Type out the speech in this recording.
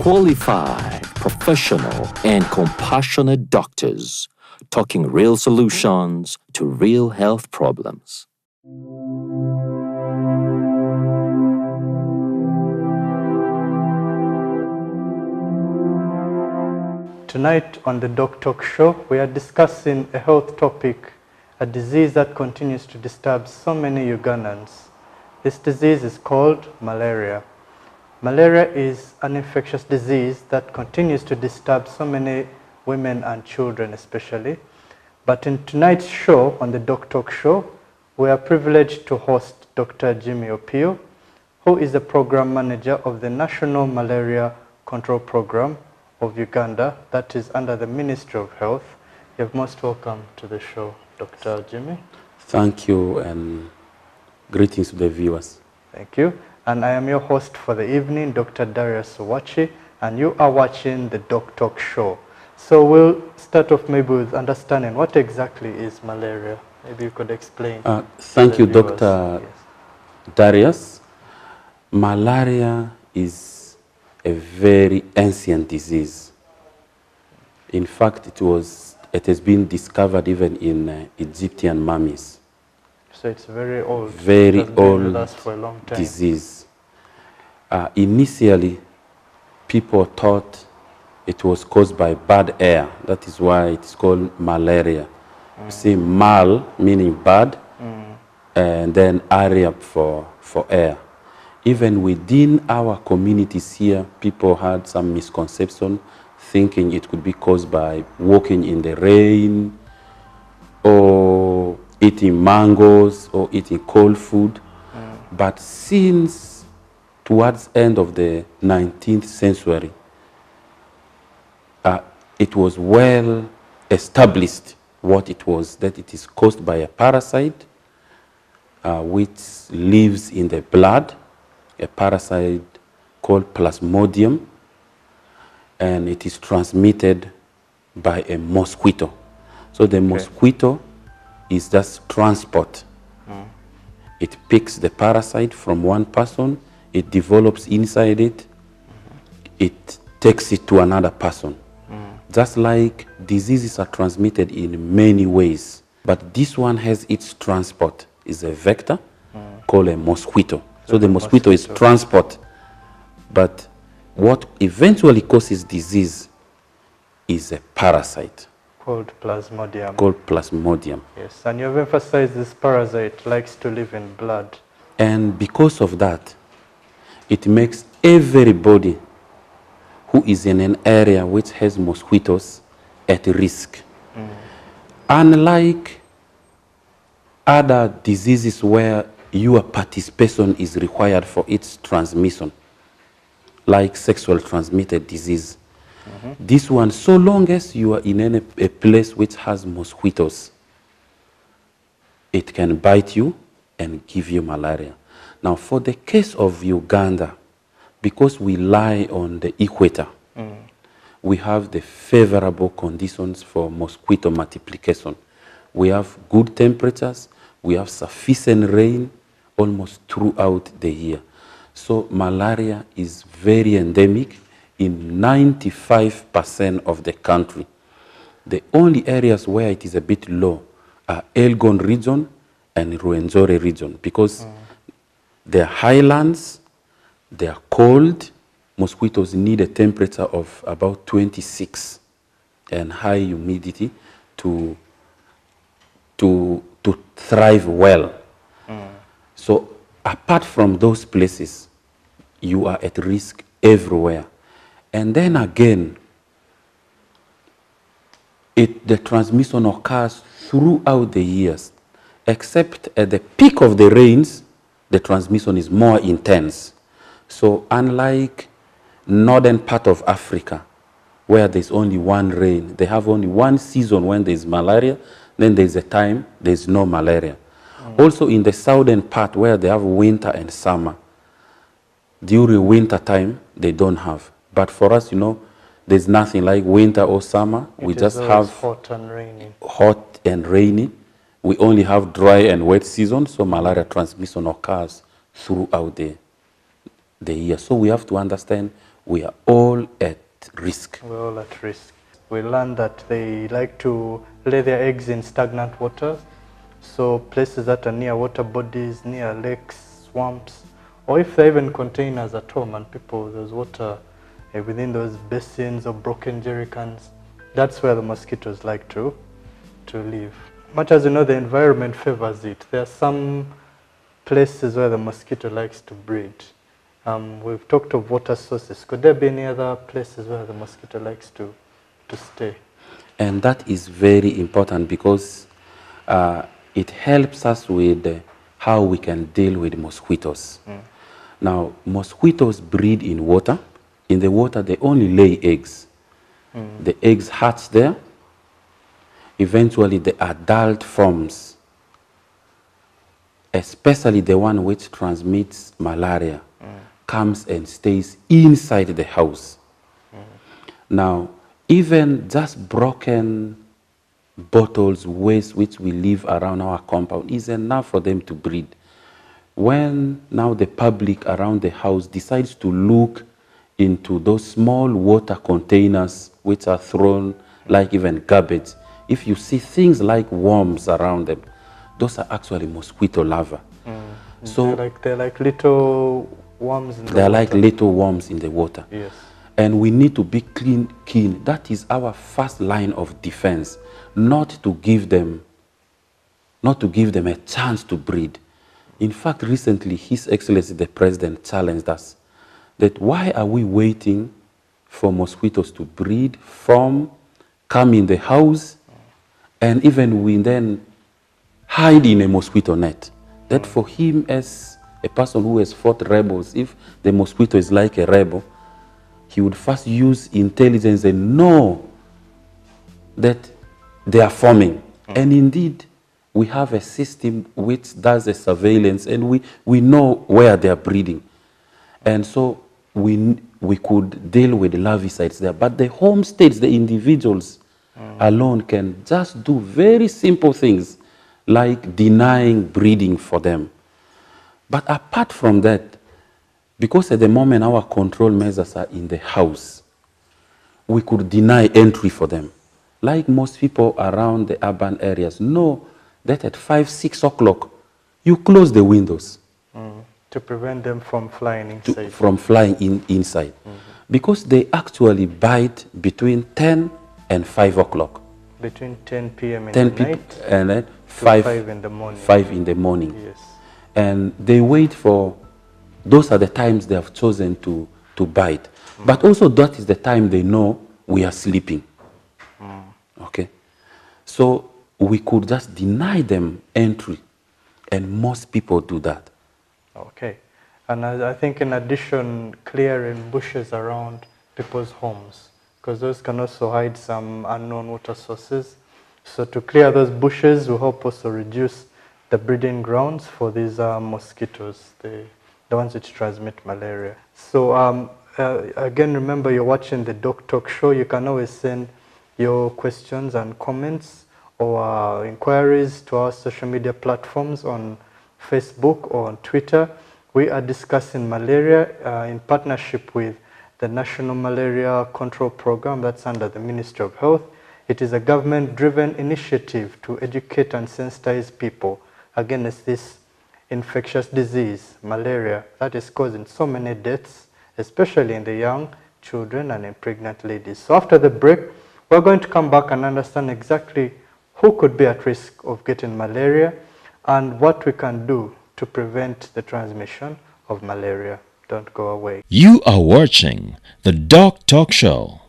Qualified, professional, and compassionate doctors talking real solutions to real health problems. Tonight on the DocTalk show, we are discussing a health topic, a disease that continues to disturb so many Ugandans. This disease is called malaria. Malaria is an infectious disease that continues to disturb so many women and children especially. But in tonight's show, on the DocTalk show, we are privileged to host Dr. Jimmy Opio, who is the program manager of the National Malaria Control Program of Uganda, that is under the Ministry of Health. You're most welcome to the show, Dr. Jimmy. Thank you, and greetings to the viewers. Thank you. And I am your host for the evening, Dr. Darius Wachi, and you are watching the DocTalk show. So we'll start off maybe with understanding what exactly is malaria. Maybe you could explain. Thank you, Dr. Darius. Malaria is a very ancient disease. In fact, it has been discovered even in Egyptian mummies. So it's very old. Very old with us for a long time. disease. Initially, people thought it was caused by bad air. That is why it's called malaria. You see, mal meaning bad, and then area for air. Even within our communities here, people had some misconception, thinking it could be caused by walking in the rain, or eating mangoes, or eating cold food. But since towards the end of the 19th century, it was well established what it was, that it is caused by a parasite which lives in the blood, a parasite called Plasmodium, and it is transmitted by a mosquito. So the mosquito is just transport. It picks the parasite from one person, it develops inside it, it takes it to another person. Just like diseases are transmitted in many ways, but this one has its transport, is a vector called a mosquito. So the mosquito is transport, but what eventually causes disease is a parasite. Called Plasmodium. Called Plasmodium. Yes, and you've emphasized this parasite likes to live in blood. And because of that, it makes everybody who is in an area which has mosquitoes at risk. Unlike other diseases where your participation is required for its transmission, like sexual transmitted disease. This one, so long as you are in a place which has mosquitoes, it can bite you and give you malaria. Now, for the case of Uganda, because we lie on the equator, we have the favorable conditions for mosquito multiplication. We have good temperatures, we have sufficient rain almost throughout the year. So malaria is very endemic in 95% of the country. The only areas where it is a bit low are Elgon region and Ruwenzori region, because they're highlands, they are cold, mosquitoes need a temperature of about 26 and high humidity to thrive well. So apart from those places, you are at risk everywhere. And then again, the transmission occurs throughout the years, except at the peak of the rains, the transmission is more intense. So unlike northern part of Africa, where there's only one rain, they have only one season when there's malaria, then there's a time there's no malaria. Also in the southern part where they have winter and summer, during winter time they don't have. But for us, there's nothing like winter or summer. We just have hot and rainy. Hot and rainy. We only have dry and wet season, so malaria transmission occurs throughout the year. So we have to understand we are all at risk. We're all at risk. We learned that they like to lay their eggs in stagnant water, so places that are near water bodies, near lakes, swamps, or if they're even containers at home and there's water within those basins or broken jerry cans, that's where the mosquitoes like to live. Much as you know, the environment favors it. There are some places where the mosquito likes to breed. We've talked of water sources. Could there be any other places where the mosquito likes to stay? And that is very important because it helps us with how we can deal with mosquitoes. Now, mosquitoes breed in water. In the water, they only lay eggs. The eggs hatch there. Eventually, the adult forms, especially the one which transmits malaria, comes and stays inside the house. Now, even just broken bottles, waste which we leave around our compound is enough for them to breed. When now the public around the house decides to look into those small water containers which are thrown like even garbage, if you see things like worms around them, those are actually mosquito larvae. So they're like little worms in the water. They're like little worms in the water. Yes. And we need to be keen. That is our first line of defense, not to give them a chance to breed. In fact, recently, His Excellency the President challenged us that why are we waiting for mosquitoes to breed, come in the house, and even we then hide in a mosquito net. That for him, as a person who has fought rebels, if the mosquito is like a rebel, he would first use intelligence and know that they are forming. And indeed, we have a system which does a surveillance, and we know where they are breeding. And so we could deal with the larvicides there. But the homesteads, the individuals alone can just do very simple things like denying breeding for them. But apart from that, because at the moment our control measures are in the house, we could deny entry for them. Like most people around the urban areas know that at 5, 6 o'clock, you close the windows. To prevent them from flying inside. From flying inside. Because they actually bite between 10 and 5 o'clock. Between 10 p.m. in the night and then 5 in the morning. 5 in the morning. Yes. And they wait for, those are the times they have chosen to bite. But also that is the time they know we are sleeping. Okay? So we could just deny them entry. And most people do that. Okay. And I think in addition, clearing bushes around people's homes, because those can also hide some unknown water sources. So to clear those bushes will help also reduce the breeding grounds for these mosquitoes, the ones which transmit malaria. So again, remember you're watching the DocTalk show. You can always send your questions and comments or inquiries to our social media platforms on Facebook or on Twitter. We are discussing malaria in partnership with the National Malaria Control Program that's under the Ministry of Health. It is a government-driven initiative to educate and sensitize people against this infectious disease, malaria, that is causing so many deaths, especially in the young children and in pregnant ladies. So after the break, we're going to come back and understand exactly who could be at risk of getting malaria and what we can do to prevent the transmission of malaria. Don't go away. You are watching the DocTalk Show.